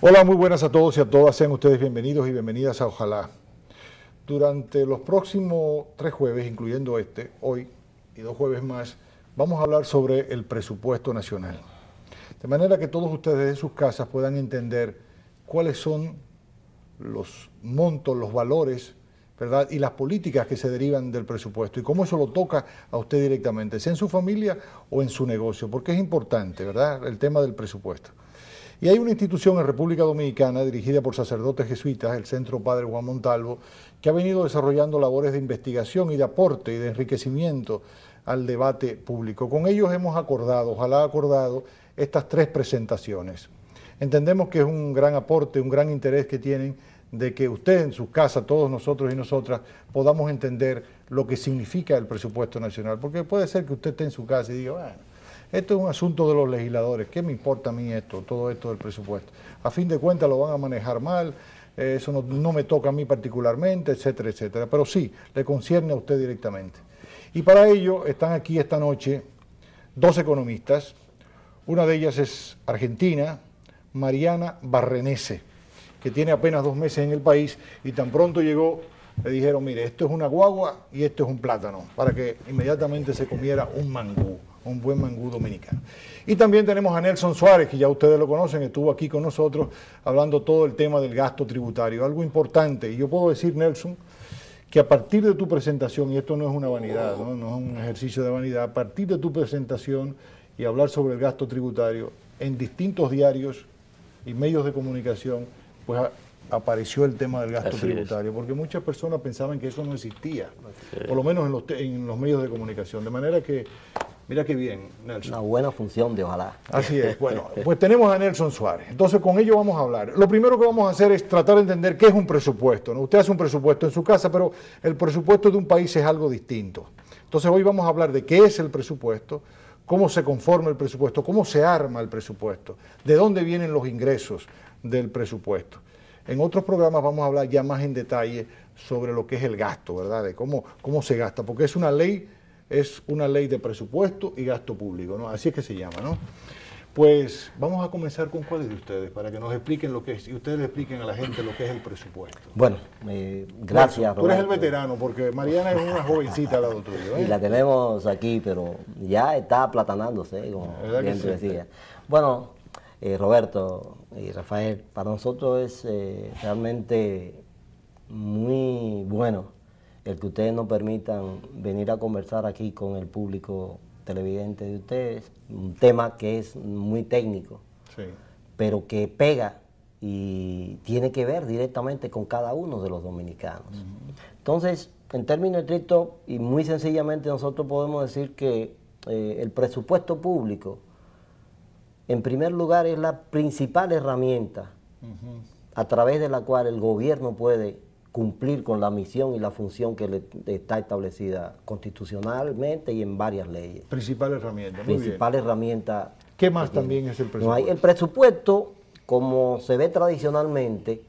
Hola, muy buenas a todos y a todas. Sean ustedes bienvenidos y bienvenidas a Ojalá. Durante los próximos 3 jueves, incluyendo hoy y 2 jueves más, vamos a hablar sobre el presupuesto nacional. De manera que todos ustedes en sus casas puedan entender cuáles son los montos, los valores, ¿verdad? Y las políticas que se derivan del presupuesto y cómo eso lo toca a usted directamente, sea en su familia o en su negocio, porque es importante, ¿verdad?, el tema del presupuesto. Y hay una institución en República Dominicana dirigida por sacerdotes jesuitas, el Centro Padre Juan Montalvo, que ha venido desarrollando labores de investigación y de aporte y de enriquecimiento al debate público. Con ellos hemos acordado, ojalá acordado, estas 3 presentaciones. Entendemos que es un gran aporte, un gran interés que tienen de que usted en sus casas, todos nosotros y nosotras, podamos entender lo que significa el presupuesto nacional. Porque puede ser que usted esté en su casa y diga, bueno, esto es un asunto de los legisladores, ¿qué me importa a mí todo esto del presupuesto? A fin de cuentas lo van a manejar mal, eso no me toca a mí particularmente, etcétera, etcétera. Pero sí, le concierne a usted directamente. Y para ello están aquí esta noche 2 economistas, una de ellas es argentina, Mariana Barrenese, que tiene apenas 2 meses en el país y tan pronto llegó, le dijeron, mire, esto es una guagua y esto es un plátano, para que inmediatamente se comiera un mangú, un buen mangú dominicano. Y también tenemos a Nelson Suárez, que ya ustedes lo conocen, estuvo aquí con nosotros hablando todo el tema del gasto tributario, algo importante. Y yo puedo decir, Nelson, que a partir de tu presentación, y esto no es una vanidad, no es un ejercicio de vanidad, a partir de tu presentación y hablar sobre el gasto tributario, en distintos diarios y medios de comunicación, pues apareció el tema del gasto tributario, porque muchas personas pensaban que eso no existía, por lo menos en los medios de comunicación. De manera que, mira qué bien, Nelson. Una buena función de ojalá. Así es. Bueno, pues tenemos a Nelson Suárez. Entonces, con ello vamos a hablar. Lo primero que vamos a hacer es tratar de entender qué es un presupuesto, ¿no? Usted hace un presupuesto en su casa, pero el presupuesto de un país es algo distinto. Entonces, hoy vamos a hablar de qué es el presupuesto, cómo se conforma el presupuesto, cómo se arma el presupuesto, de dónde vienen los ingresos del presupuesto. En otros programas vamos a hablar ya más en detalle sobre lo que es el gasto, ¿verdad? De cómo se gasta, porque es una ley de presupuesto y gasto público, ¿no? Así es que se llama, ¿no? Pues vamos a comenzar con cuáles de ustedes, para que nos expliquen lo que es, y ustedes le expliquen a la gente lo que es el presupuesto. Bueno, gracias, Roberto. Tú eres el veterano, porque Mariana es una jovencita al lado tuyo, ¿eh? Y la tenemos aquí, pero ya está aplatanándose, como bien te decía. Bueno, Roberto y Rafael, para nosotros es realmente muy bueno el que ustedes nos permitan venir a conversar aquí con el público televidente de ustedes, un tema que es muy técnico, sí, pero que pega y tiene que ver directamente con cada uno de los dominicanos. Entonces, en términos estrictos y muy sencillamente, nosotros podemos decir que el presupuesto público, en primer lugar, es la principal herramienta a través de la cual el gobierno puede cumplir con la misión y la función que le está establecida constitucionalmente y en varias leyes. Principal herramienta, muy principal bien. Herramienta. ¿Qué más también es el presupuesto? El presupuesto, como se ve tradicionalmente,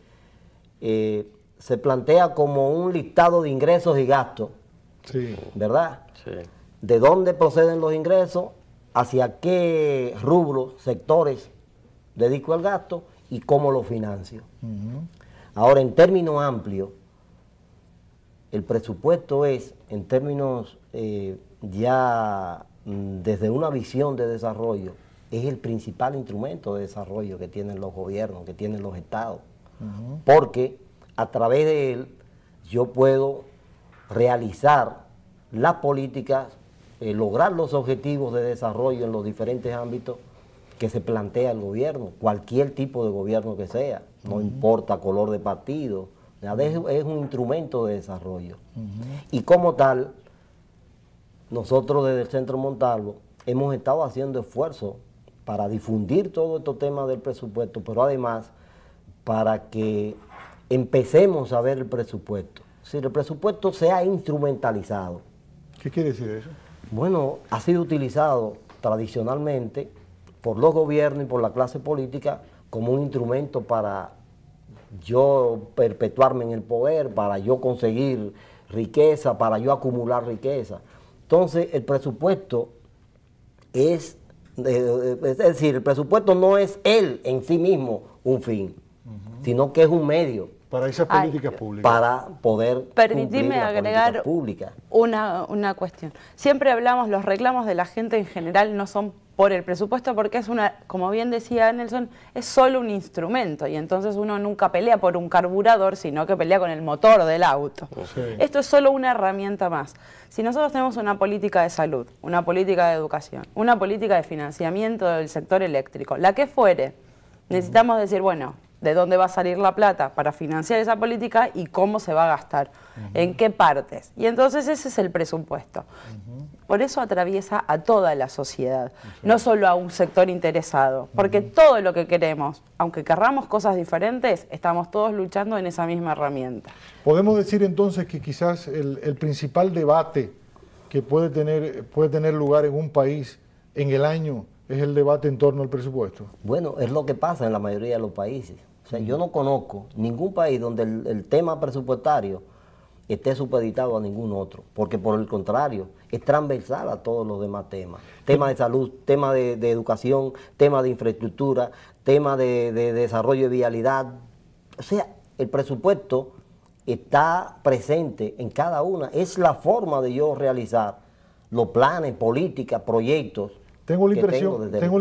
se plantea como un listado de ingresos y gastos, sí, ¿verdad? Sí. De dónde proceden los ingresos, hacia qué rubros, sectores dedico el gasto y cómo lo financio. Ahora, en términos amplios, el presupuesto es, en términos ya desde una visión de desarrollo, es el principal instrumento de desarrollo que tienen los gobiernos, que tienen los estados. Porque a través de él yo puedo realizar las políticas, lograr los objetivos de desarrollo en los diferentes ámbitos que se plantea el gobierno, cualquier tipo de gobierno que sea, no importa color de partido, es un instrumento de desarrollo. Y como tal, nosotros desde el Centro Montalvo hemos estado haciendo esfuerzos para difundir todos estos temas del presupuesto, pero además para que empecemos a ver el presupuesto. Si el presupuesto se ha instrumentalizado. ¿Qué quiere decir eso? Bueno, ha sido utilizado tradicionalmente por los gobiernos y por la clase política como un instrumento para yo perpetuarme en el poder, para yo conseguir riqueza, para yo acumular riqueza. Entonces, el presupuesto es decir, el presupuesto no es él en sí mismo un fin. sino que es un medio para esas políticas públicas. Para poder permitirme agregar una cuestión. Siempre hablamos, los reclamos de la gente en general no son por el presupuesto, porque es como bien decía Nelson, es solo un instrumento, y entonces uno nunca pelea por un carburador, sino que pelea con el motor del auto. Sí. Esto es solo una herramienta más. Si nosotros tenemos una política de salud, una política de educación, una política de financiamiento del sector eléctrico, la que fuere, necesitamos decir, bueno, ¿de dónde va a salir la plata para financiar esa política y cómo se va a gastar? ¿En qué partes? Y entonces ese es el presupuesto. Por eso atraviesa a toda la sociedad, no solo a un sector interesado, porque todo lo que queremos, aunque querramos cosas diferentes, estamos todos luchando en esa misma herramienta. Podemos decir entonces que quizás el principal debate que puede tener lugar en un país en el año es el debate en torno al presupuesto. Bueno, es lo que pasa en la mayoría de los países. O sea, yo no conozco ningún país donde el tema presupuestario esté supeditado a ningún otro, porque por el contrario, es transversal a todos los demás temas. Tema de salud, tema de educación, tema de infraestructura, tema de desarrollo de vialidad. O sea, el presupuesto está presente en cada una. Es la forma de yo realizar los planes, políticas, proyectos. Tengo la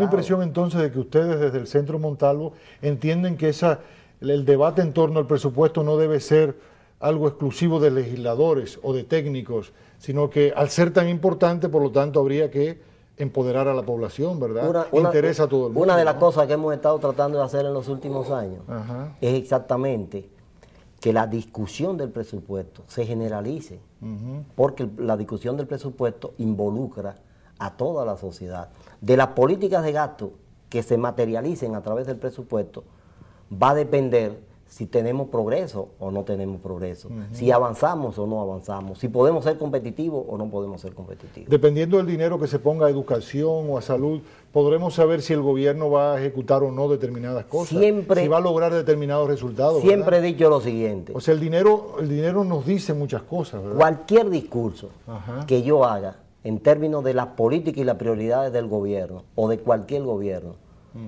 impresión entonces de que ustedes desde el Centro Montalvo entienden que el debate en torno al presupuesto no debe ser algo exclusivo de legisladores o de técnicos, sino que al ser tan importante, por lo tanto, habría que empoderar a la población, ¿verdad? Interesa a todo el mundo. Una de las cosas que hemos estado tratando de hacer en los últimos años es exactamente que la discusión del presupuesto se generalice, porque la discusión del presupuesto involucra a toda la sociedad. De las políticas de gasto que se materialicen a través del presupuesto, va a depender si tenemos progreso o no tenemos progreso, si avanzamos o no avanzamos, si podemos ser competitivos o no podemos ser competitivos. Dependiendo del dinero que se ponga a educación o a salud, podremos saber si el gobierno va a ejecutar o no determinadas cosas, si va a lograr determinados resultados. Siempre he dicho lo siguiente. O sea, el dinero nos dice muchas cosas, ¿verdad? Cualquier discurso que yo haga en términos de las políticas y las prioridades del gobierno o de cualquier gobierno,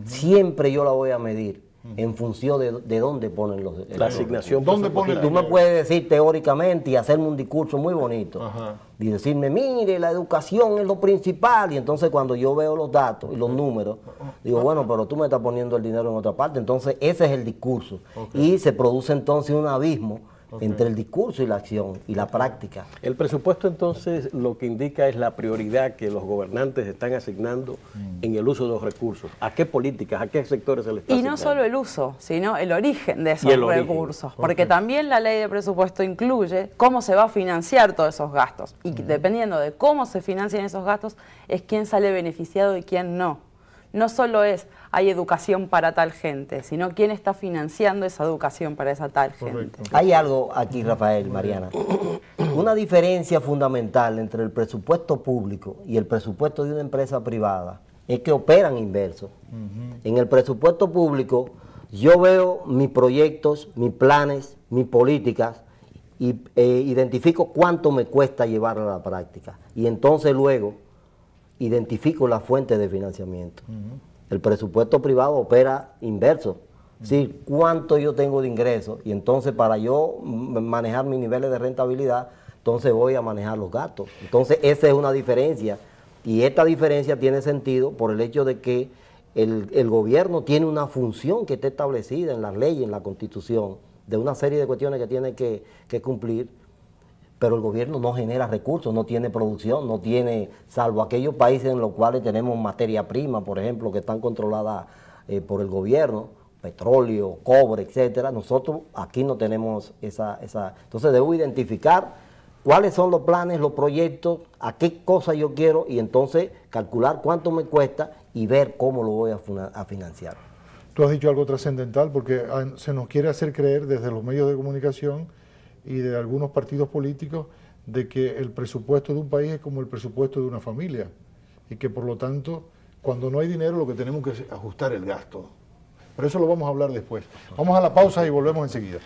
siempre yo la voy a medir en función de dónde ponen la asignación. ¿Dónde ponen? Tú me puedes decir teóricamente y hacerme un discurso muy bonito y decirme, mire, la educación es lo principal, y entonces cuando yo veo los datos y los números, digo, bueno, pero tú me estás poniendo el dinero en otra parte. Entonces ese es el discurso y se produce entonces un abismo entre el discurso y la acción y la práctica. El presupuesto entonces lo que indica es la prioridad que los gobernantes están asignando en el uso de los recursos. ¿A qué políticas, a qué sectores se les está asignando? Y no solo el uso, sino el origen de esos recursos, porque también la ley de presupuesto incluye cómo se va a financiar todos esos gastos, y dependiendo de cómo se financian esos gastos es quién sale beneficiado y quién no. No solo hay educación para tal gente, sino quién está financiando esa educación para esa tal gente. Hay algo aquí, Rafael, Mariana. Una diferencia fundamental entre el presupuesto público y el presupuesto de una empresa privada es que operan inversos. En el presupuesto público yo veo mis proyectos, mis planes, mis políticas y identifico cuánto me cuesta llevarla a la práctica. Y entonces luego identifico la fuente de financiamiento. El presupuesto privado opera inverso. Sí, cuánto yo tengo de ingresos, y entonces para yo manejar mis niveles de rentabilidad, entonces voy a manejar los gastos. Entonces esa es una diferencia, y esta diferencia tiene sentido por el hecho de que el gobierno tiene una función que está establecida en las leyes, en la Constitución, de una serie de cuestiones que tiene que cumplir, pero el gobierno no genera recursos, no tiene producción, no tiene, salvo aquellos países en los cuales tenemos materia prima, por ejemplo, que están controladas por el gobierno, petróleo, cobre, etcétera. Nosotros aquí no tenemos esa. Entonces debo identificar cuáles son los planes, los proyectos, a qué cosa yo quiero, y entonces calcular cuánto me cuesta y ver cómo lo voy a financiar. Tú has dicho algo trascendental, porque se nos quiere hacer creer desde los medios de comunicación y de algunos partidos políticos de que el presupuesto de un país es como el presupuesto de una familia, y que por lo tanto cuando no hay dinero lo que tenemos que es ajustar el gasto. Pero eso lo vamos a hablar después. Vamos a la pausa y volvemos enseguida.